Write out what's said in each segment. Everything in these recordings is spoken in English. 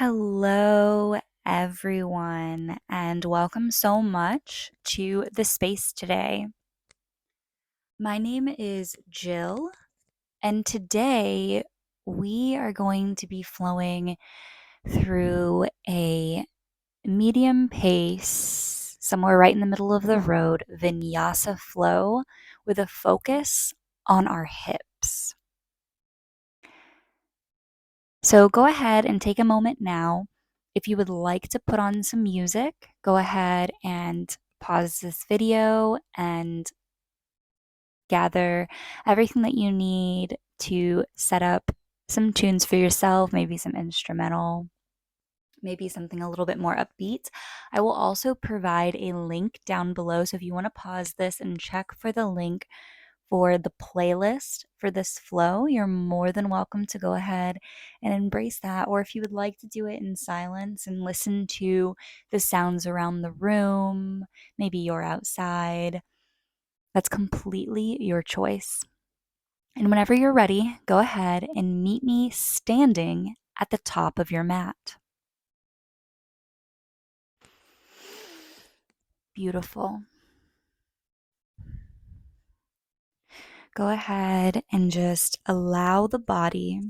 Hello, everyone, and welcome so much to the space today. My name is Jill, and today we are going to be flowing through a medium pace, somewhere right in the middle of the road, vinyasa flow with a focus on our hips. So go ahead and take a moment now. If you would like to put on some music, go ahead and pause this video and gather everything that you need to set up some tunes for yourself, maybe some instrumental, maybe something a little bit more upbeat. I will also provide a link down below. So if you want to pause this and check for the link for the playlist for this flow, you're more than welcome to go ahead and embrace that. Or if you would like to do it in silence and listen to the sounds around the room, maybe you're outside, that's completely your choice. And whenever you're ready, go ahead and meet me standing at the top of your mat. Beautiful. Go ahead and just allow the body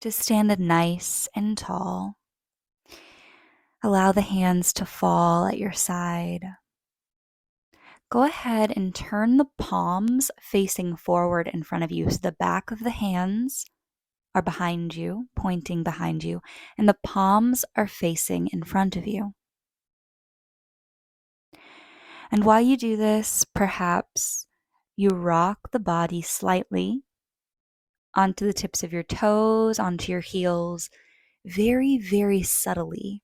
to stand nice and tall. Allow the hands to fall at your side. Go ahead and turn the palms facing forward in front of you. So the back of the hands are behind you, pointing behind you, and the palms are facing in front of you. And while you do this, perhaps you rock the body slightly onto the tips of your toes, onto your heels, very, very subtly,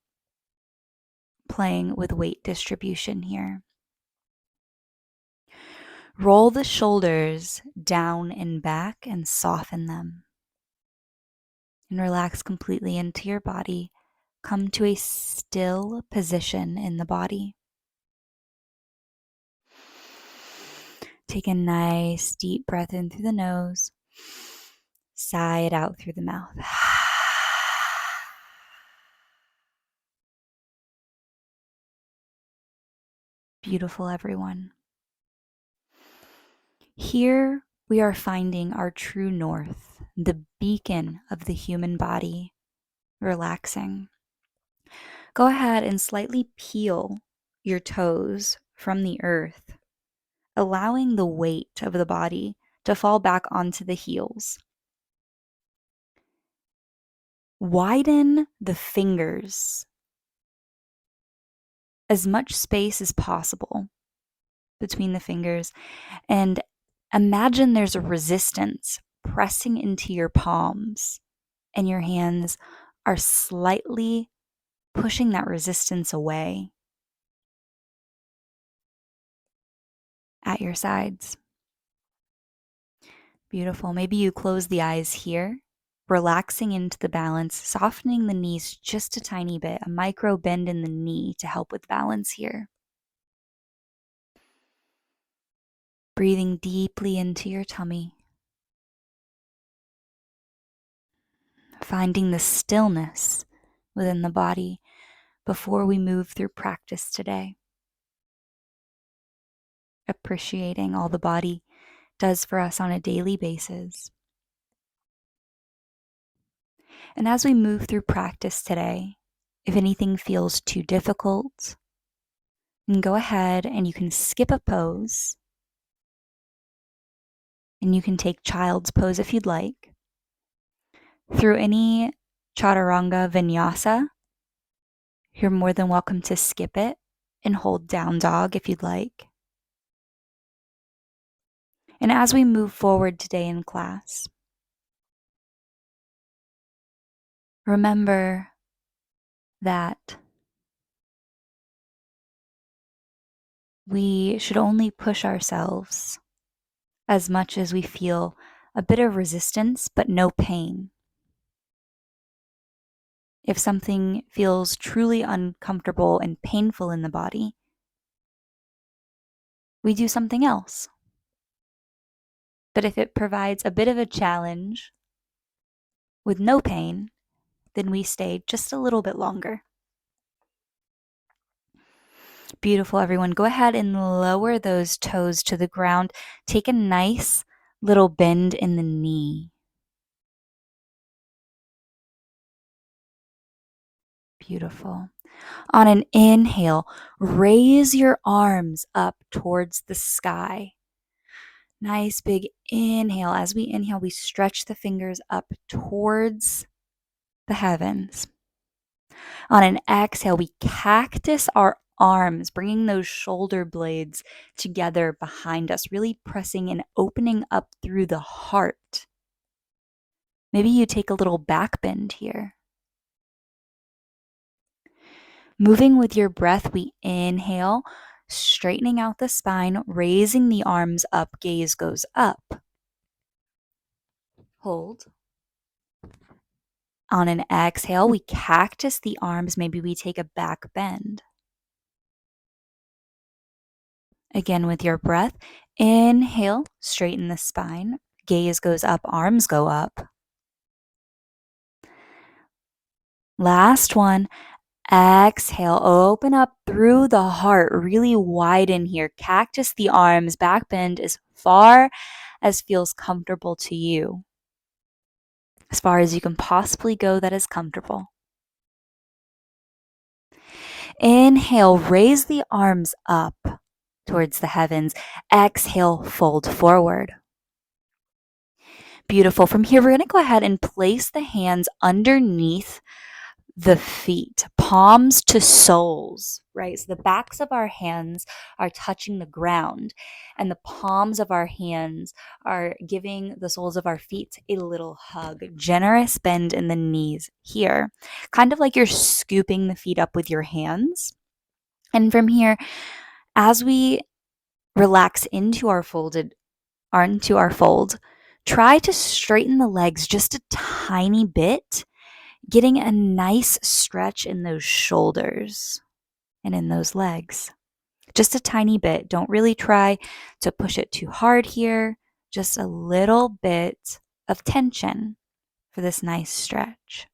playing with weight distribution here. Roll the shoulders down and back and soften them. And relax completely into your body. Come to a still position in the body. Take a nice deep breath in through the nose. Sigh it out through the mouth. Beautiful, everyone. Here we are finding our true north, the beacon of the human body, relaxing. Go ahead and slightly peel your toes from the earth, allowing the weight of the body to fall back onto the heels. Widen the fingers, as much space as possible between the fingers, and imagine there's a resistance pressing into your palms, and your hands are slightly pushing that resistance away at your sides. Beautiful. Maybe you close the eyes here, relaxing into the balance, softening the knees just a tiny bit, a micro bend in the knee to help with balance here. Breathing deeply into your tummy, finding the stillness within the body before we move through practice today. Appreciating all the body does for us on a daily basis. And as we move through practice today, if anything feels too difficult, you can go ahead and you can skip a pose. And you can take child's pose if you'd like. Through any chaturanga vinyasa, you're more than welcome to skip it and hold down dog if you'd like. And as we move forward today in class, remember that we should only push ourselves as much as we feel a bit of resistance but no pain. If something feels truly uncomfortable and painful in the body, we do something else. But if it provides a bit of a challenge with no pain, then we stay just a little bit longer. Beautiful, everyone. Go ahead and lower those toes to the ground. Take a nice little bend in the knee. Beautiful. On an inhale, raise your arms up towards the sky. Nice big inhale. As we inhale, we stretch the fingers up towards the heavens. On an exhale, we cactus our arms, bringing those shoulder blades together behind us, really pressing and opening up through the heart. Maybe you take a little back bend here. Moving with your breath, we inhale, straightening out the spine, raising the arms up, gaze goes up. Hold. On an exhale, we cactus the arms, maybe we take a back bend. Again, with your breath, inhale, straighten the spine, gaze goes up, arms go up. Last one, exhale, open up through the heart, really widen here. Cactus the arms, back bend as far as feels comfortable to you. As far as you can possibly go that is comfortable. Inhale, raise the arms up towards the heavens. Exhale, fold forward. Beautiful. From here, we're going to go ahead and place the hands underneath the feet, palms to soles, right? So the backs of our hands are touching the ground, and the palms of our hands are giving the soles of our feet a little hug. Generous bend in the knees here, kind of like you're scooping the feet up with your hands. And from here, as we relax into our fold, try to straighten the legs just a tiny bit, getting a nice stretch in those shoulders and in those legs. Just a tiny bit. Don't really try to push it too hard here. Just a little bit of tension for this nice stretch.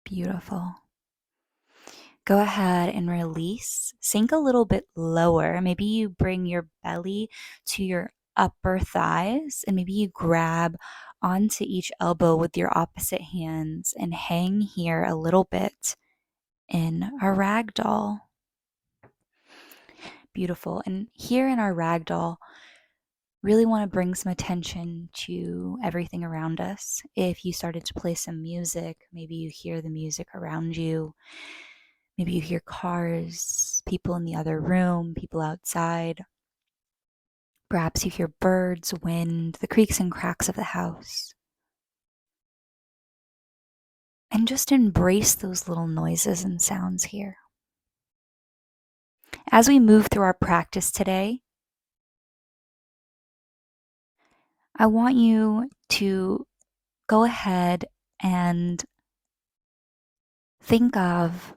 Beautiful. Go ahead and release. Sink a little bit lower. Maybe you bring your belly to your upper thighs, and maybe you grab onto each elbow with your opposite hands and hang here a little bit in a ragdoll. Beautiful. And here in our ragdoll, really want to bring some attention to everything around us. If you started to play some music, maybe you hear the music around you. Maybe you hear cars, people in the other room, people outside. Perhaps you hear birds, wind, the creaks and cracks of the house. And just embrace those little noises and sounds here. As we move through our practice today, I want you to go ahead and think of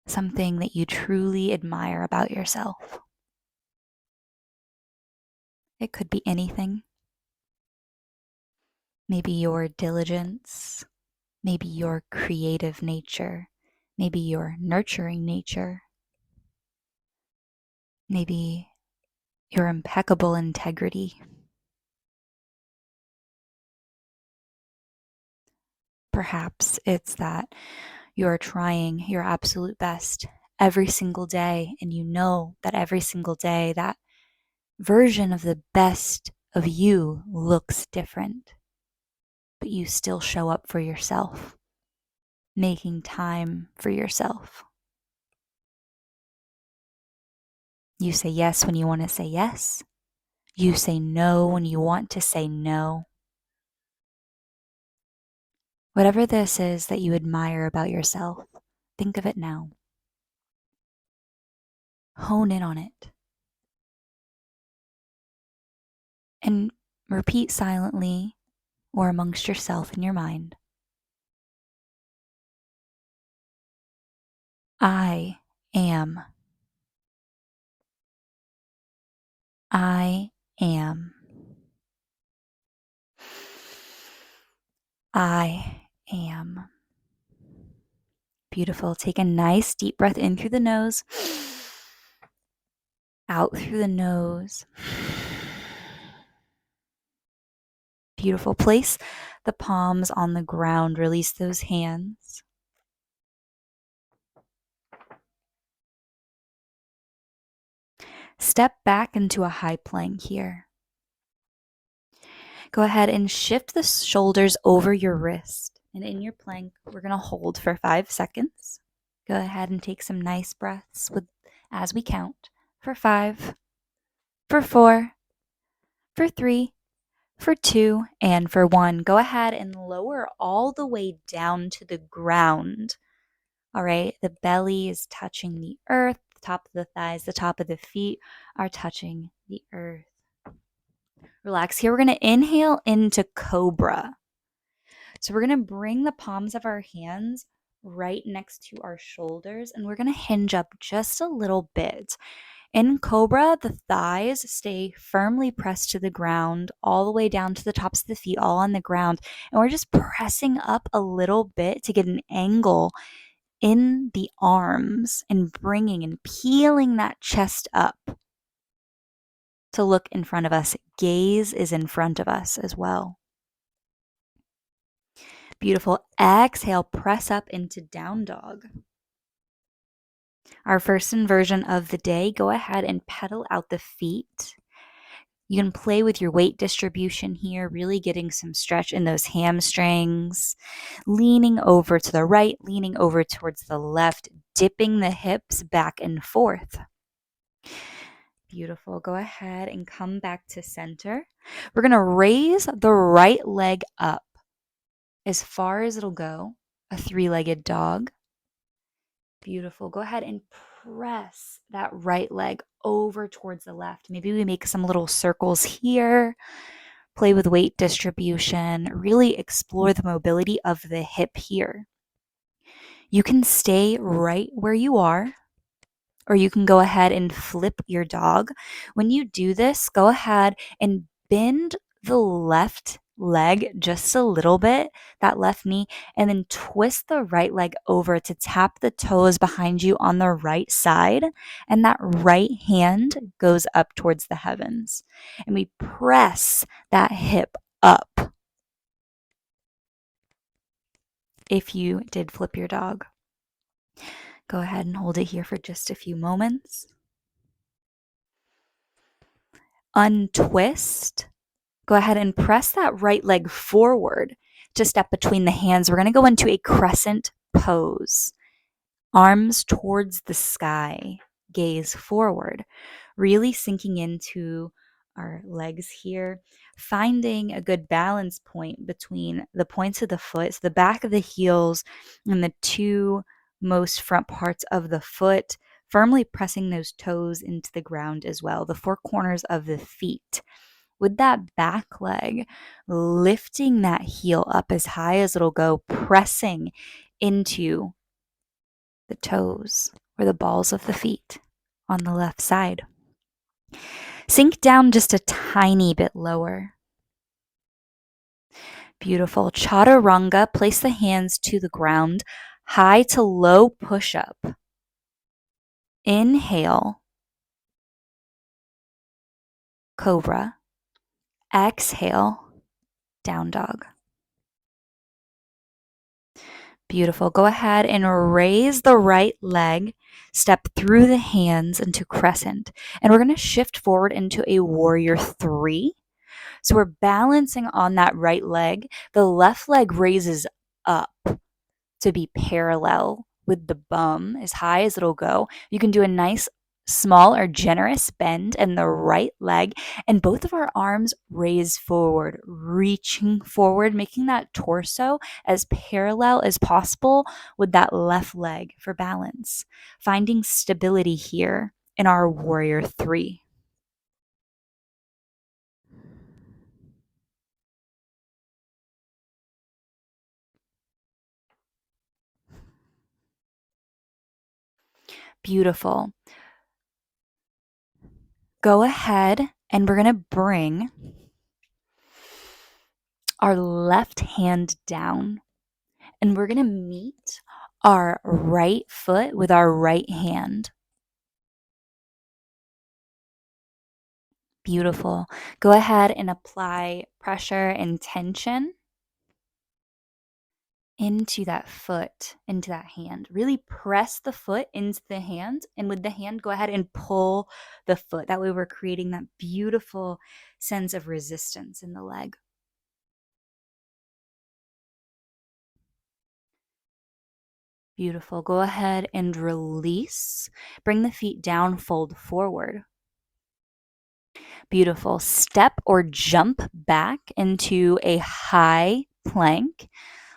something that you truly admire about yourself. It could be anything. Maybe your diligence, maybe your creative nature, maybe your nurturing nature, maybe your impeccable integrity. Perhaps it's that you're trying your absolute best every single day, and you know that every single day that version of the best of you looks different, but you still show up for yourself, making time for yourself. You say yes when you want to say yes. You say no when you want to say no. Whatever this is that you admire about yourself, think of it now. Hone in on it. And repeat silently or amongst yourself in your mind. I am. I am. I am. Beautiful. Take a nice deep breath in through the nose, out through the nose. Beautiful. Place the palms on the ground. Release those hands. Step back into a high plank here. Go ahead and shift the shoulders over your wrist. And in your plank, we're going to hold for 5 seconds. Go ahead and take some nice breaths as we count. For 5, for 4, for 3, for 2, and for 1. Go ahead and lower all the way down to the ground. All right, the belly is touching the earth, the top of the thighs, the top of the feet are touching the earth. Relax here. We're going to inhale into cobra. So we're going to bring the palms of our hands right next to our shoulders, and we're going to hinge up just a little bit. In cobra, the thighs stay firmly pressed to the ground, all the way down to the tops of the feet, all on the ground. And we're just pressing up a little bit to get an angle in the arms and bringing and peeling that chest up to look in front of us. Gaze is in front of us as well. Beautiful. Exhale, press up into down dog. Our first inversion of the day, go ahead and pedal out the feet. You can play with your weight distribution here, really getting some stretch in those hamstrings. Leaning over to the right, leaning over towards the left, dipping the hips back and forth. Beautiful. Go ahead and come back to center. We're going to raise the right leg up as far as it'll go, a 3-legged dog. Beautiful. Go ahead and press that right leg over towards the left. Maybe we make some little circles here. Play with weight distribution. Really explore the mobility of the hip here. You can stay right where you are, or you can go ahead and flip your dog. When you do this, go ahead and bend the left leg just a little bit, that left knee, and then twist the right leg over to tap the toes behind you on the right side. And that right hand goes up towards the heavens. And we press that hip up if you did flip your dog. Go ahead and hold it here for just a few moments. Untwist. Go ahead and press that right leg forward to step between the hands. We're going to go into a crescent pose. Arms towards the sky, gaze forward, really sinking into our legs here, finding a good balance point between the points of the foot, so the back of the heels and the two most front parts of the foot, firmly pressing those toes into the ground as well, the four corners of the feet. With that back leg, lifting that heel up as high as it'll go, pressing into the toes or the balls of the feet on the left side. Sink down just a tiny bit lower. Beautiful. Chaturanga, place the hands to the ground, high to low push-up. Inhale, cobra. Exhale, down dog. Beautiful. Go ahead and raise the right leg, step through the hands into crescent. And we're going to shift forward into a warrior 3. So we're balancing on that right leg. The left leg raises up to be parallel with the bum as high as it'll go. You can do a nice small or generous bend in the right leg, and both of our arms raise forward, reaching forward, making that torso as parallel as possible with that left leg for balance. Finding stability here in our warrior 3. Beautiful. Go ahead And we're going to bring our left hand down, and we're going to meet our right foot with our right hand. Beautiful. Go ahead and apply pressure and tension into that foot, into that hand. Really press the foot into the hand, and with the hand, go ahead and pull the foot. That way, we're creating that beautiful sense of resistance in the leg. Beautiful. Go ahead and release. Bring the feet down, fold forward. Beautiful. Step or jump back into a high plank.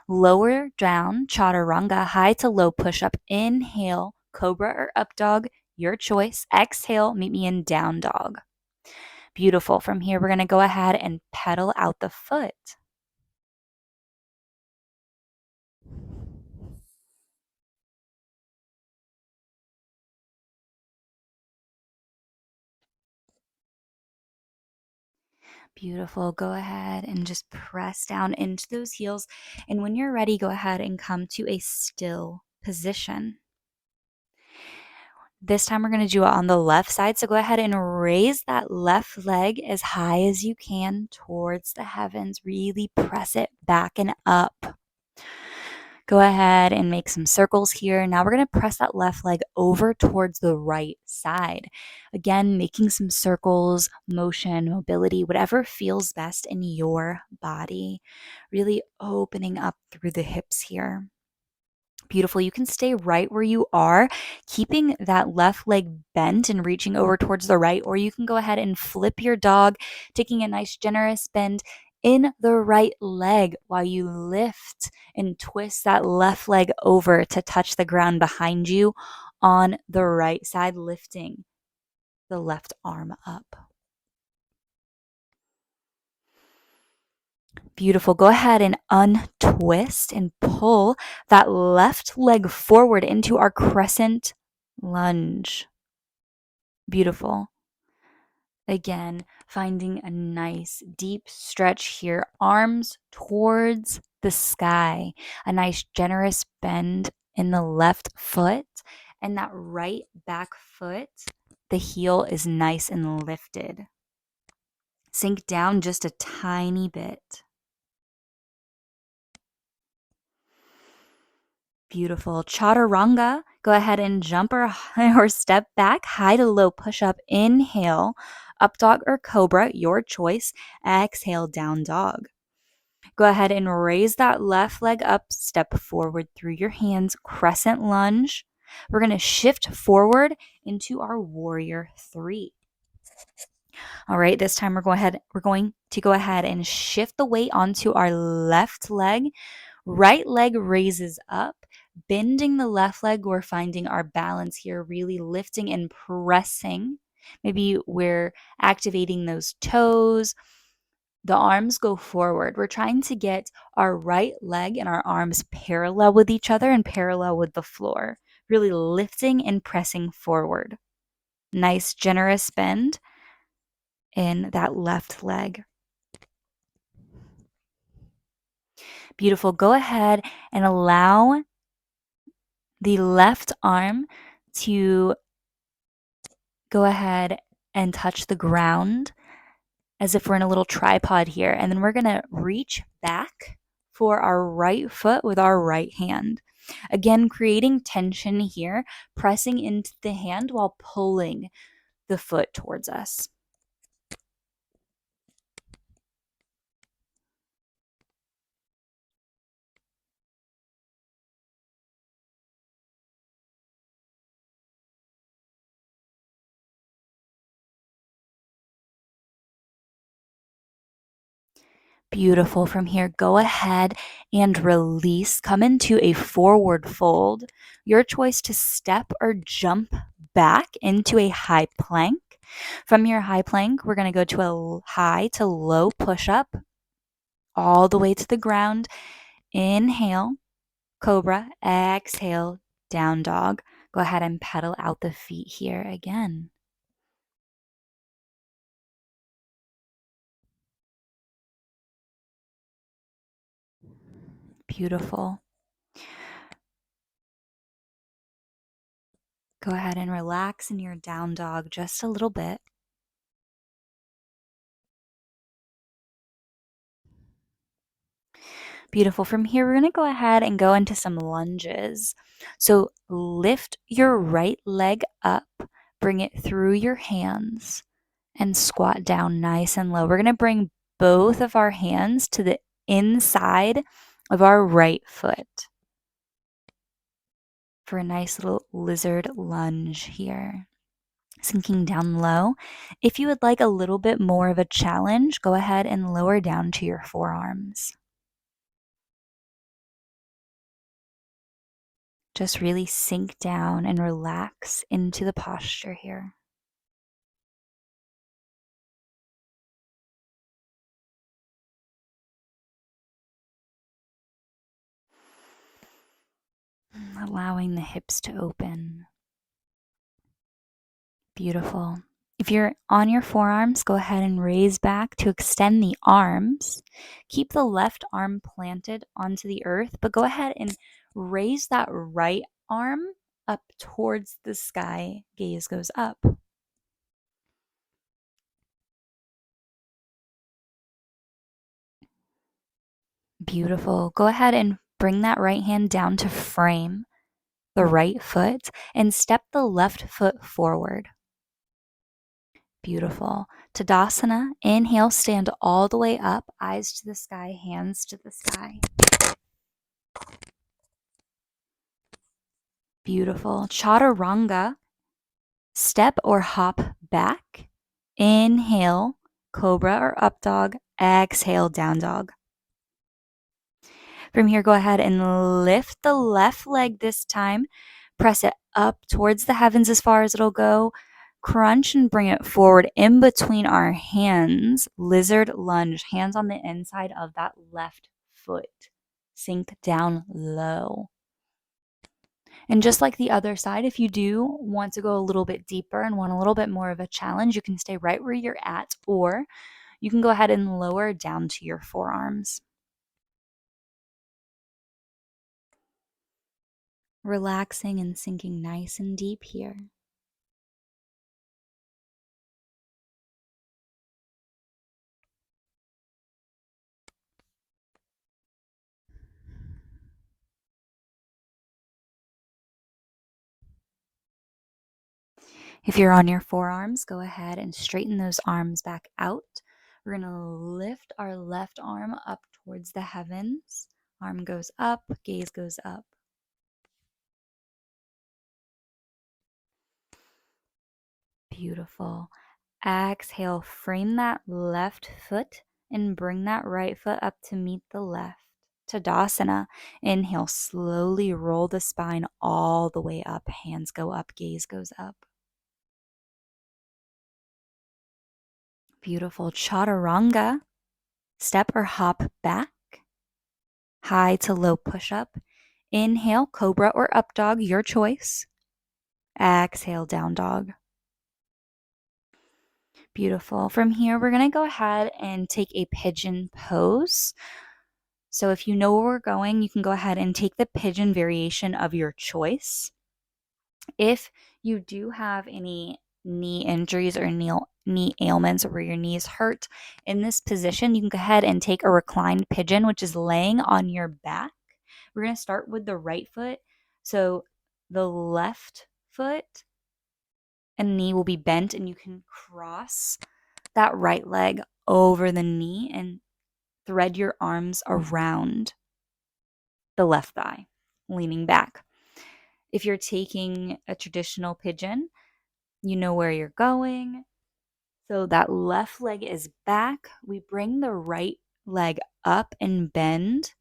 Lower down, chaturanga, high to low push up. Inhale, cobra or up dog, your choice. Exhale, meet me in down dog. Beautiful. From here, we're going to go ahead and pedal out the foot. Beautiful. Go ahead and just press down into those heels. And when you're ready, go ahead and come to a still position. This time we're going to do it on the left side. So go ahead and raise that left leg as high as you can towards the heavens. Really press it back and up. Go ahead and make some circles here. Now we're going to press that left leg over towards the right side. Again, making some circles, motion, mobility, whatever feels best in your body. Really opening up through the hips here. Beautiful. You can stay right where you are, keeping that left leg bent and reaching over towards the right, or you can go ahead and flip your dog, taking a nice generous bend in the right leg while you lift and twist that left leg over to touch the ground behind you on the right side, lifting the left arm up. Beautiful. Go ahead and untwist and pull that left leg forward into our crescent lunge. Beautiful. Again, finding a nice deep stretch here, arms towards the sky, a nice generous bend in the left foot, and that right back foot, the heel is nice and lifted. Sink down just a tiny bit. Beautiful. Chaturanga. Go ahead and jump or step back, high to low push up. Inhale, up dog or cobra, your choice. Exhale, down dog. Go ahead and raise that left leg up, step forward through your hands, crescent lunge. We're going to shift forward into our warrior 3. All right, this time we're going to go ahead and shift the weight onto our left leg. Right leg raises up, bending the left leg. We're finding our balance here, really lifting and pressing. Maybe we're activating those toes. The arms go forward. We're trying to get our right leg and our arms parallel with each other and parallel with the floor, really lifting and pressing forward. Nice, generous bend in that left leg. Beautiful. Go ahead and allow the left arm to go ahead and touch the ground as if we're in a little tripod here. And then we're going to reach back for our right foot with our right hand. Again, creating tension here, pressing into the hand while pulling the foot towards us. Beautiful. From here, go ahead and release. Come into a forward fold. Your choice to step or jump back into a high plank. From your high plank, we're going to go to a high to low push up all the way to the ground. Inhale, cobra. Exhale, down dog. Go ahead and pedal out the feet here again. Beautiful. Go ahead and relax in your down dog just a little bit. Beautiful. From here, we're going to go ahead and go into some lunges. So lift your right leg up, bring it through your hands, and squat down nice and low. We're going to bring both of our hands to the inside of our right foot for a nice little lizard lunge here. Sinking down low. If you would like a little bit more of a challenge, go ahead and lower down to your forearms. Just really sink down and relax into the posture here. Allowing the hips to open. Beautiful. If you're on your forearms, go ahead and raise back to extend the arms. Keep the left arm planted onto the earth, but go ahead and raise that right arm up towards the sky. Gaze goes up. Beautiful. Go ahead and bring that right hand down to frame the right foot and step the left foot forward. Beautiful. Tadasana. Inhale, stand all the way up, eyes to the sky, hands to the sky. Beautiful. Chaturanga. Step or hop back. Inhale, cobra or up dog. Exhale, down dog. From here, go ahead and lift the left leg this time. Press it up towards the heavens as far as it'll go. Crunch and bring it forward in between our hands. Lizard lunge, hands on the inside of that left foot. Sink down low. And just like the other side, if you do want to go a little bit deeper and want a little bit more of a challenge, you can stay right where you're at, or you can go ahead and lower down to your forearms. Relaxing and sinking nice and deep here. If you're on your forearms, go ahead and straighten those arms back out. We're going to lift our left arm up towards the heavens. Arm goes up, gaze goes up. Beautiful. Exhale, frame that left foot and bring that right foot up to meet the left. Tadasana. Inhale, slowly roll the spine all the way up. Hands go up, gaze goes up. Beautiful. Chaturanga. Step or hop back. High to low push up. Inhale, cobra or up dog, your choice. Exhale, down dog. Beautiful. From here, we're going to go ahead and take a pigeon pose. So if you know where we're going, you can go ahead and take the pigeon variation of your choice. If you do have any knee injuries or knee ailments where your knees hurt in this position, you can go ahead and take a reclined pigeon, which is laying on your back. We're going to start with the right foot. So the left foot and knee will be bent, and you can cross that right leg over the knee and thread your arms around the left thigh, leaning back. If you're taking a traditional pigeon, you know where you're going. So that left leg is back. We bring the right leg up and bend,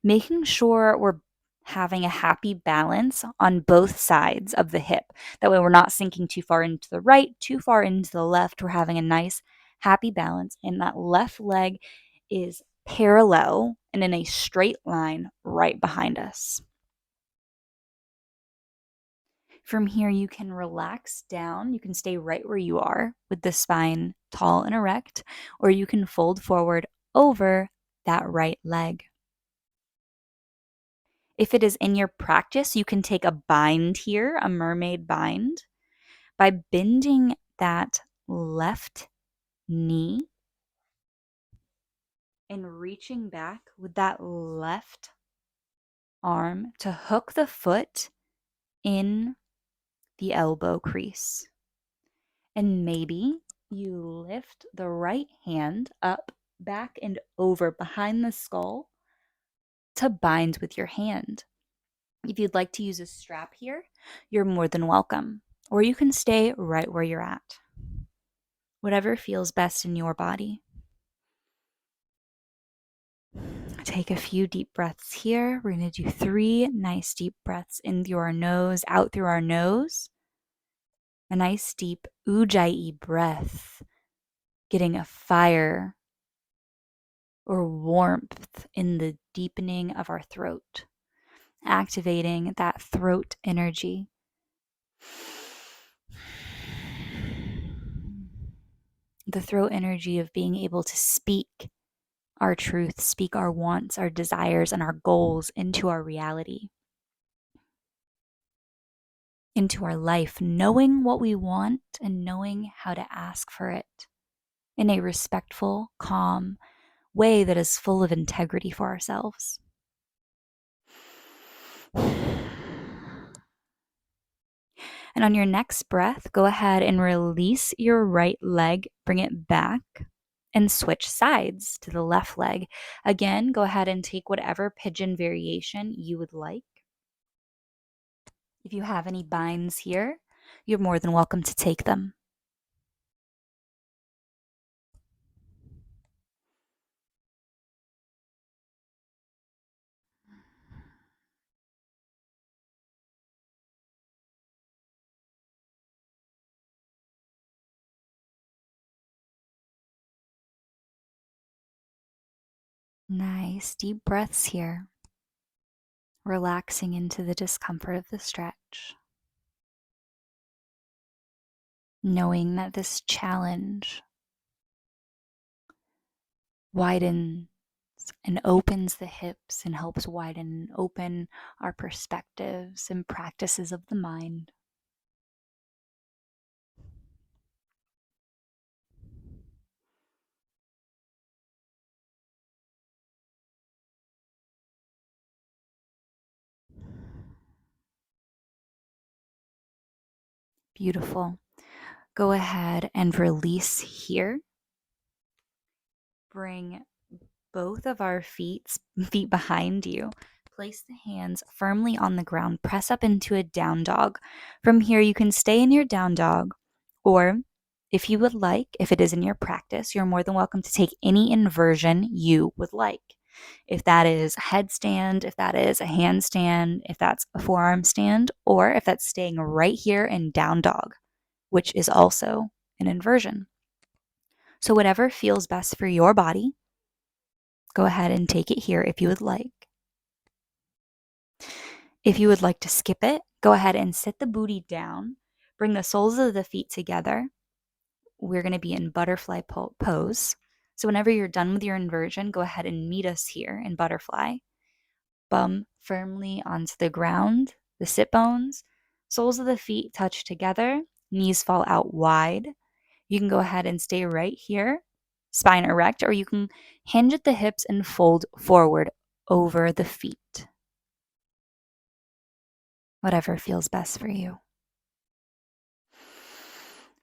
making sure we're having a happy balance on both sides of the hip. That way we're not sinking too far into the right, too far into the left. We're having a nice happy balance, and that left leg is parallel and in a straight line right behind us. From here, you can relax down. You can stay right where you are with the spine tall and erect, or you can fold forward over that right leg. If it is in your practice, you can take a bind here, a mermaid bind, by bending that left knee and reaching back with that left arm to hook the foot in the elbow crease. And maybe you lift the right hand up, back, and over behind the skull to bind with your hand. If you'd like to use a strap here, you're more than welcome. Or you can stay right where you're at. Whatever feels best in your body. Take a few deep breaths here. We're going to do 3 nice deep breaths in through our nose, out through our nose. A nice deep ujjayi breath, getting a fire or warmth in the deepening of our throat, activating that throat energy. The throat energy of being able to speak our truth, speak our wants, our desires, and our goals into our reality, into our life, knowing what we want and knowing how to ask for it in a respectful, calm way that is full of integrity for ourselves. And on your next breath, go ahead and release your right leg, bring it back, and switch sides to the left leg. Again, go ahead and take whatever pigeon variation you would like. If you have any binds here, you're more than welcome to take them. Nice deep breaths here, relaxing into the discomfort of the stretch. Knowing that this challenge widens and opens the hips and helps widen and open our perspectives and practices of the mind. Beautiful. Go ahead and release here. Bring both of our feet behind you. Place the hands firmly on the ground. Press up into a down dog. From here, you can stay in your down dog, or if you would like, if it is in your practice, you're more than welcome to take any inversion you would like. If that is a headstand, if that is a handstand, if that's a forearm stand, or if that's staying right here in down dog, which is also an inversion. So whatever feels best for your body, go ahead and take it here if you would like. If you would like to skip it, go ahead and sit the booty down. Bring the soles of the feet together. We're going to be in butterfly pose. So whenever you're done with your inversion, go ahead and meet us here in butterfly. Bum firmly onto the ground, the sit bones. Soles of the feet touch together. Knees fall out wide. You can go ahead and stay right here, spine erect, or you can hinge at the hips and fold forward over the feet. Whatever feels best for you.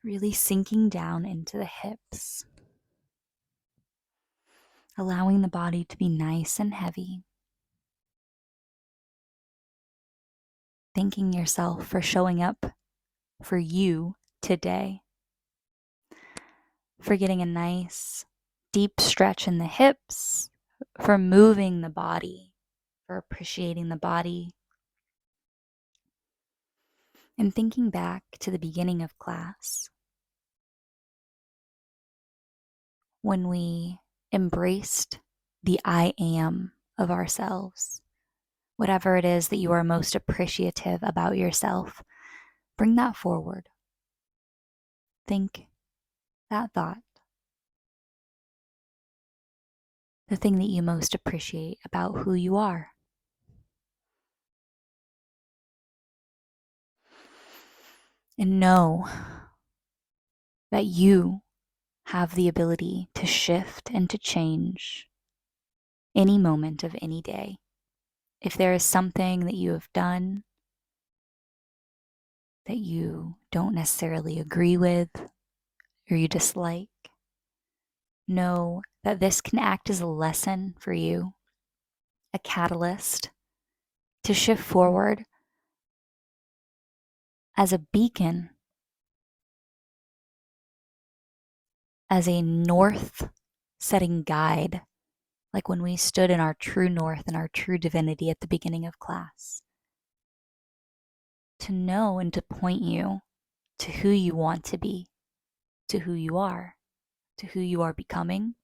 Really sinking down into the hips, allowing the body to be nice and heavy. Thanking yourself for showing up for you today. For getting a nice deep stretch in the hips, for moving the body, for appreciating the body. And thinking back to the beginning of class, when we embraced the I am of ourselves, whatever it is that you are most appreciative about yourself, bring that forward. Think that thought. The thing that you most appreciate about who you are. and know that you have the ability to shift and to change any moment of any day. If there is something that you have done that you don't necessarily agree with or you dislike, know that this can act as a lesson for you, a catalyst to shift forward, as a beacon, as a north setting guide, like when we stood in our true north and our true divinity at the beginning of class, to know and to point you to who you want to be, to who you are becoming,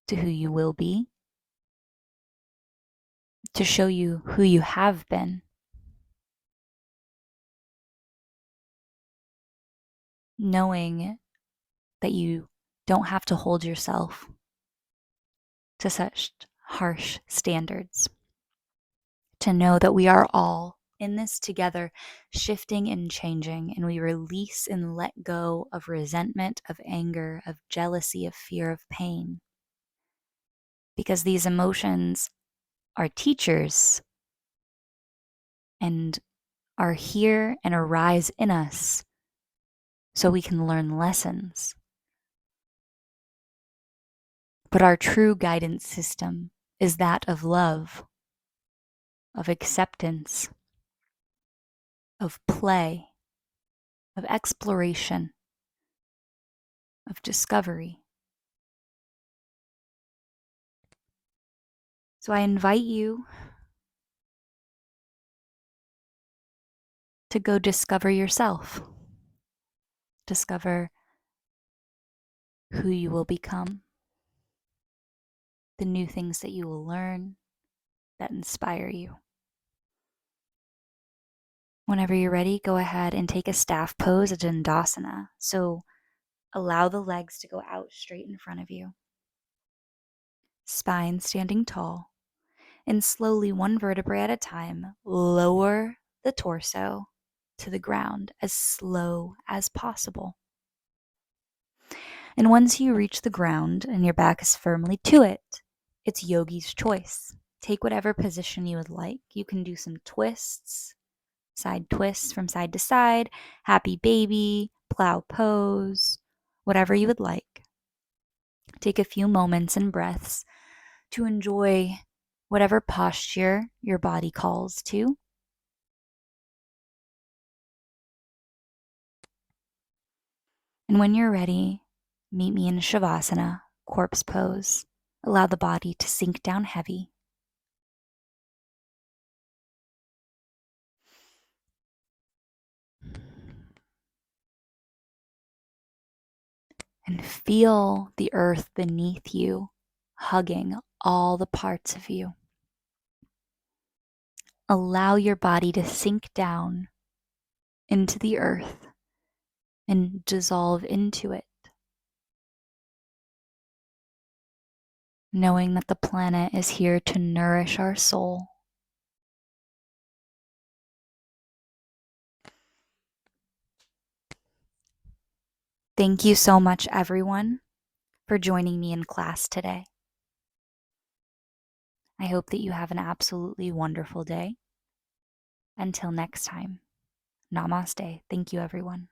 to who you will be, to show you who you have been. Knowing that you don't have to hold yourself to such harsh standards. To know that we are all in this together, shifting and changing, and we release and let go of resentment, of anger, of jealousy, of fear, of pain. Because these emotions are teachers and are here and arise in us so we can learn lessons. But our true guidance system is that of love, of acceptance, of play, of exploration, of discovery. So I invite you to go discover yourself. Discover who you will become, the new things that you will learn that inspire you. Whenever you're ready, go ahead and take a staff pose, a Dandasana. So allow the legs to go out straight in front of you. Spine standing tall. And slowly, one vertebrae at a time, lower the torso to the ground as slow as possible. And once you reach the ground and your back is firmly to it, it's yogi's choice. Take whatever position you would like. You can do some twists, side twists from side to side, happy baby, plow pose, whatever you would like. Take a few moments and breaths to enjoy whatever posture your body calls to. And when you're ready, meet me in Shavasana, corpse pose. Allow the body to sink down heavy. And feel the earth beneath you, hugging all the parts of you. Allow your body to sink down into the earth and dissolve into it, knowing that the planet is here to nourish our soul. Thank you so much, everyone, for joining me in class today. I hope that you have an absolutely wonderful day. Until next time, namaste. Thank you, everyone.